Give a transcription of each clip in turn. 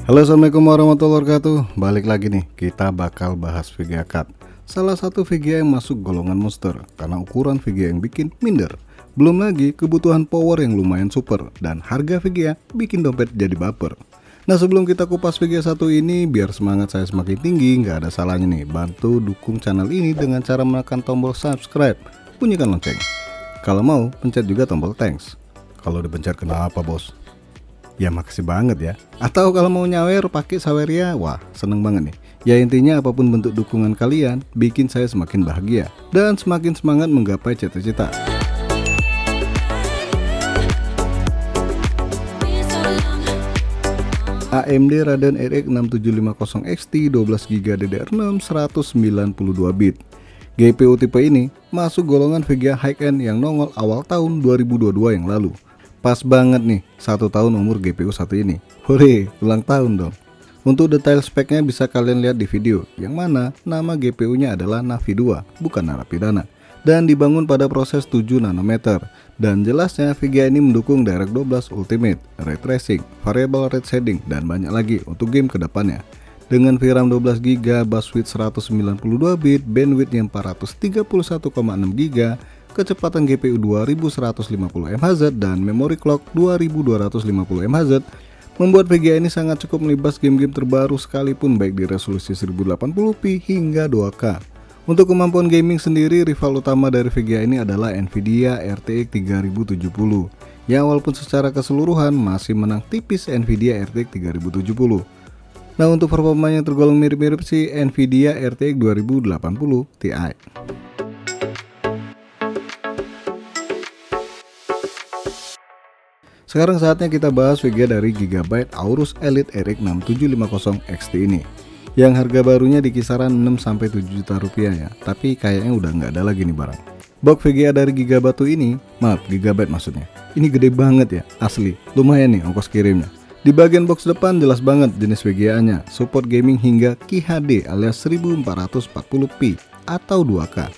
Halo, assalamualaikum warahmatullahi wabarakatuh. Balik lagi nih, kita bakal bahas VGA card. Salah satu VGA yang masuk golongan monster karena ukuran VGA yang bikin minder. Belum lagi kebutuhan power yang lumayan super dan harga VGA bikin dompet jadi baper. Nah, sebelum kita kupas VGA 1 ini, biar semangat saya semakin tinggi, nggak ada salahnya nih bantu dukung channel ini dengan cara menekan tombol subscribe, bunyikan lonceng. Kalau mau, pencet juga tombol thanks. Kalau dipencet kenapa, bos? Ya makasih banget ya. Atau kalau mau nyawer pakai Saweria, wah seneng banget nih. Ya intinya apapun bentuk dukungan kalian bikin saya semakin bahagia dan semakin semangat menggapai cita-cita. AMD Radeon RX 6750 XT 12GB DDR6 192 bit. GPU tipe ini masuk golongan VGA high-end yang nongol awal tahun 2022 yang lalu. Pas banget nih, 1 tahun umur GPU satu ini. Hore, ulang tahun dong. Untuk detail speknya bisa kalian lihat di video, yang mana nama GPU-nya adalah Navi 2, bukan narapidana. Dan dibangun pada proses 7 nanometer. Dan jelasnya VGA ini mendukung DirectX 12 Ultimate, Ray Tracing, Variable Rate Shading, dan banyak lagi untuk game kedepannya. Dengan VRAM 12GB, buswidth 192 bit, bandwidth yang 431,6 GB, kecepatan GPU 2150 MHz dan memori clock 2250 MHz membuat VGA ini sangat cukup melibas game-game terbaru sekalipun baik di resolusi 1080p hingga 2K. Untuk kemampuan gaming sendiri, rival utama dari VGA ini adalah Nvidia RTX 3070 yang walaupun secara keseluruhan masih menang tipis Nvidia RTX 3070. Nah, untuk performanya tergolong mirip-mirip si Nvidia RTX 2080 Ti. Sekarang saatnya kita bahas VGA dari Gigabyte Aorus Elite RX 6750 XT ini, yang harga barunya di kisaran 6-7 juta rupiah ya, tapi kayaknya udah nggak ada lagi nih barang. Box VGA dari Gigabyte ini, Gigabyte maksudnya, ini gede banget ya, asli, lumayan nih ongkos kirimnya. Di bagian box depan jelas banget jenis VGA-nya, support gaming hingga QHD alias 1440p atau 2K.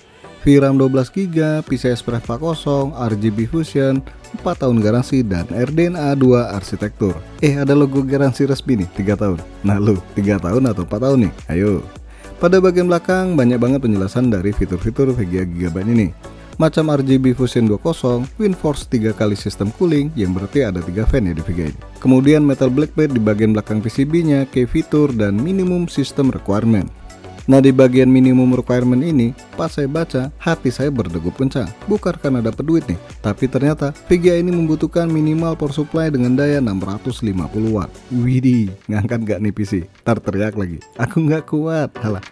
VRAM 12GB, PCI Express 4.0, RGB Fusion, 4 tahun garansi, dan RDNA 2 arsitektur. Ada logo garansi resmi nih, 3 tahun. Nah lu, 3 tahun atau 4 tahun nih? Ayo. Pada bagian belakang banyak banget penjelasan dari fitur-fitur VGA Gigabyte ini. Macam RGB Fusion 2.0, WindForce 3 kali sistem cooling, yang berarti ada 3 fan ya di VGA ini. Kemudian metal blackplate di bagian belakang PCB-nya, key fitur, dan minimum system requirement. Nah, di bagian minimum requirement ini, pas saya baca, hati saya berdegup kencang. Bukan karena dapat duit nih, tapi ternyata VGA ini membutuhkan minimal power supply dengan daya 650 watt. Widih, ngangkat gak nih PC? Ntar teriak lagi, aku nggak kuat, halah.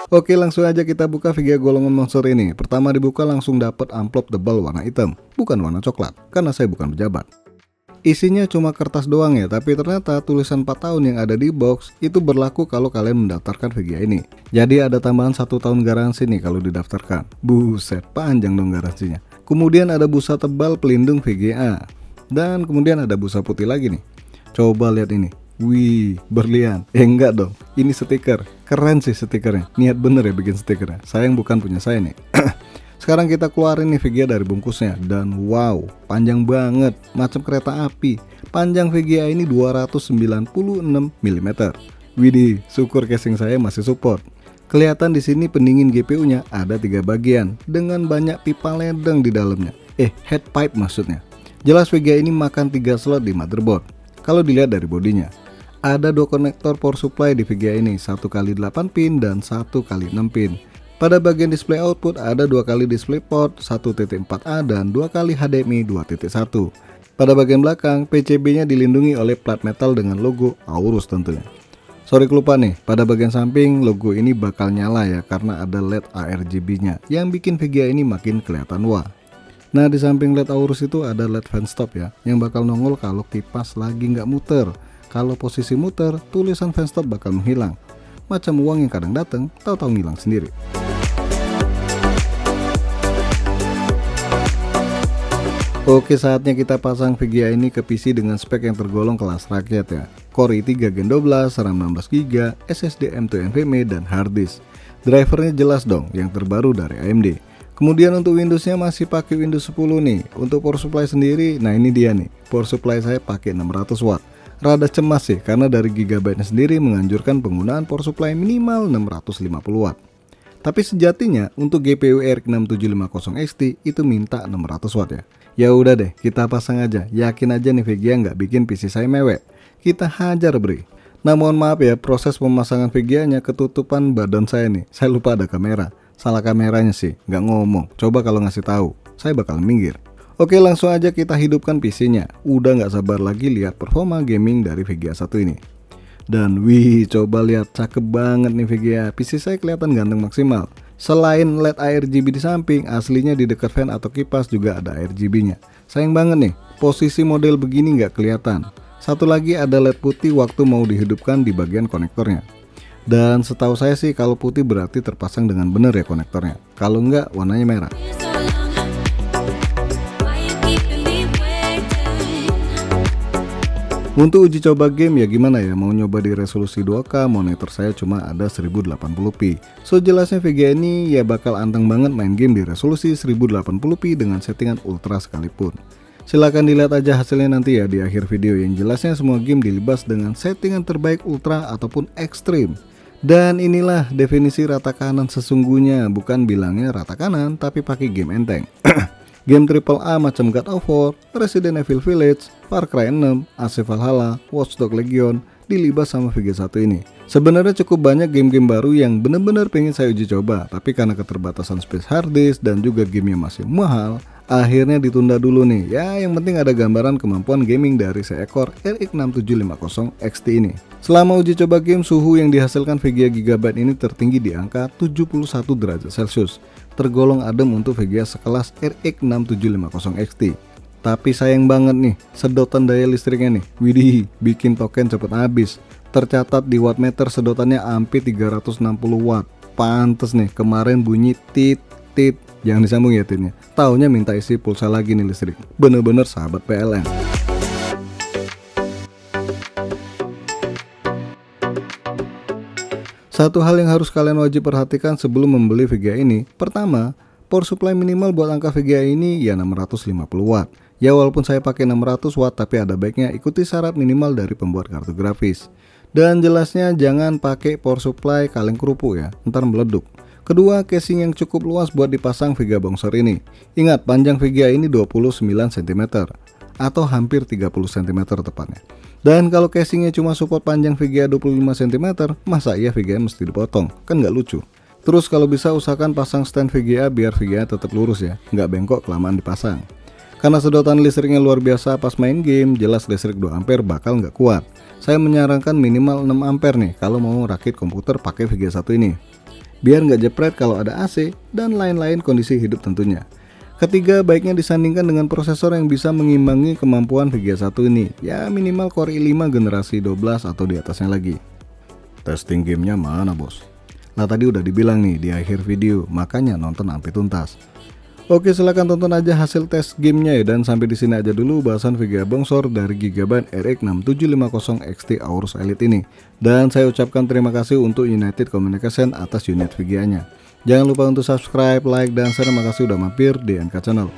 Oke, langsung aja kita buka VGA golongan monster ini. Pertama dibuka langsung dapat amplop tebal warna hitam, bukan warna coklat, karena saya bukan pejabat. Isinya cuma kertas doang ya, tapi ternyata tulisan 4 tahun yang ada di box itu berlaku kalau kalian mendaftarkan VGA ini. Jadi ada tambahan 1 tahun garansi nih kalau didaftarkan. Buset, panjang dong garansinya. Kemudian ada busa tebal pelindung VGA. Dan kemudian ada busa putih lagi nih. Coba lihat ini. Wih, berlian. Enggak dong, ini stiker. Keren sih stikernya. Niat bener ya bikin stikernya. Sayang bukan punya saya nih. Sekarang kita keluarin nih VGA dari bungkusnya, dan wow, panjang banget, macam kereta api. Panjang VGA ini 296 mm. Widih, syukur casing saya masih support. Kelihatan di sini pendingin GPU-nya ada 3 bagian dengan banyak pipa ledeng di dalamnya. Head pipe maksudnya. Jelas VGA ini makan 3 slot di motherboard. Kalau dilihat dari bodinya, ada 2 konektor power supply di VGA ini, 1x8 pin dan 1x6 pin. Pada bagian display output ada 2 kali display port 1.4a dan 2 kali HDMI 2.1. Pada bagian belakang, PCB-nya dilindungi oleh plat metal dengan logo Aorus tentunya. Sorry kelupaan nih, pada bagian samping logo ini bakal nyala ya karena ada LED ARGB-nya yang bikin VGA ini makin kelihatan wah. Nah, di samping LED Aorus itu ada LED fan stop ya, yang bakal nongol kalau kipas lagi nggak muter. Kalau posisi muter, tulisan fan stop bakal menghilang. Macam uang yang kadang datang, tahu-tahu ngilang sendiri. Oke, saatnya kita pasang VGA ini ke PC dengan spek yang tergolong kelas rakyat ya. Core i3 Gen 12, RAM 16GB, SSD M2 NVMe, dan hard disk. Drivernya jelas dong, yang terbaru dari AMD. Kemudian untuk Windowsnya masih pakai Windows 10 nih. Untuk power supply sendiri, nah ini dia nih, power supply saya pakai 600 watt. Rada cemas sih karena dari Gigabyte-nya sendiri menganjurkan penggunaan power supply minimal 650 watt. Tapi sejatinya untuk GPU RX 6750 XT itu minta 600 watt ya. Ya udah deh, kita pasang aja. Yakin aja nih VGA nggak bikin PC saya mewek. Kita hajar bre. Nah mohon maaf ya, proses pemasangan VGA-nya ketutupan badan saya nih. Saya lupa ada kamera. Salah kameranya sih, nggak ngomong. Coba kalau ngasih tahu, saya bakal minggir. Oke, langsung aja kita hidupkan PC-nya. Udah nggak sabar lagi lihat performa gaming dari VGA 1 ini. Dan wih, coba lihat, cakep banget nih VGA. PC saya kelihatan ganteng maksimal. Selain LED ARGB di samping, aslinya di dekat fan atau kipas juga ada ARGB-nya. Sayang banget nih, posisi model begini nggak kelihatan. Satu lagi ada LED putih waktu mau dihidupkan di bagian konektornya. Dan setahu saya sih kalau putih berarti terpasang dengan benar ya konektornya. Kalau nggak, warnanya merah. Untuk uji coba game ya gimana ya, mau nyoba di resolusi 2K, monitor saya cuma ada 1080p. So jelasnya VGA ini ya bakal anteng banget main game di resolusi 1080p dengan settingan ultra sekalipun. Silahkan dilihat aja hasilnya nanti ya di akhir video, yang jelasnya semua game dilibas dengan settingan terbaik ultra ataupun ekstrim. Dan inilah definisi rata kanan sesungguhnya, bukan bilangnya rata kanan tapi pakai game enteng. Game AAA macam God of War, Resident Evil Village, Far Cry 6, AC Valhalla, Watch Dogs Legion dilibas sama VGA 1 ini. Sebenarnya cukup banyak game-game baru yang bener-bener pengen saya uji coba, tapi karena keterbatasan space hard disk dan juga gamenya masih mahal, akhirnya ditunda dulu nih. Ya yang penting ada gambaran kemampuan gaming dari seekor RX 6750 XT ini. Selama uji coba game, suhu yang dihasilkan VGA Gigabyte ini tertinggi di angka 71 derajat Celcius, tergolong adem untuk VGA sekelas RX 6750 XT. Tapi sayang banget nih, sedotan daya listriknya nih, widih, bikin token cepet habis. Tercatat di wattmeter sedotannya hampir 360 watt. Pantes nih, kemarin bunyi tit tit, jangan disambung ya titnya. Taunya minta isi pulsa lagi nih listrik. Bener-bener sahabat PLN. Satu hal yang harus kalian wajib perhatikan sebelum membeli VGA ini. Pertama, power supply minimal buat angka VGA ini ya 650 watt. Ya walaupun saya pakai 600 watt, tapi ada baiknya ikuti syarat minimal dari pembuat kartu grafis. Dan jelasnya jangan pakai power supply kaleng kerupuk ya, ntar meleduk. Kedua, casing yang cukup luas buat dipasang VGA bongsor ini. Ingat, panjang VGA ini 29 cm atau hampir 30 cm tepatnya. Dan kalau casingnya cuma support panjang VGA 25 cm, masa iya VGA mesti dipotong? Kan nggak lucu. Terus kalau bisa usahakan pasang stand VGA biar VGA tetap lurus ya, nggak bengkok kelamaan dipasang. Karena sedotan listriknya luar biasa pas main game, jelas listrik 2 ampere bakal nggak kuat. Saya menyarankan minimal 6 ampere nih kalau mau rakit komputer pakai VGA 1 ini. Biar nggak jepret kalau ada AC dan lain-lain kondisi hidup tentunya. Ketiga, baiknya disandingkan dengan prosesor yang bisa mengimbangi kemampuan VGA 1 ini. Ya minimal Core i5 generasi 12 atau di atasnya lagi. Testing gamenya mana bos? Nah tadi udah dibilang nih di akhir video, makanya nonton sampai tuntas. Oke, silahkan tonton aja hasil tes gamenya ya. Dan sampai di sini aja dulu bahasan VGA bongsor dari Gigabyte RX 6750 XT Aorus Elite ini. Dan saya ucapkan terima kasih untuk United Communication atas unit VGA-nya. Jangan lupa untuk subscribe, like, dan share. Terima kasih udah mampir di NK Channel.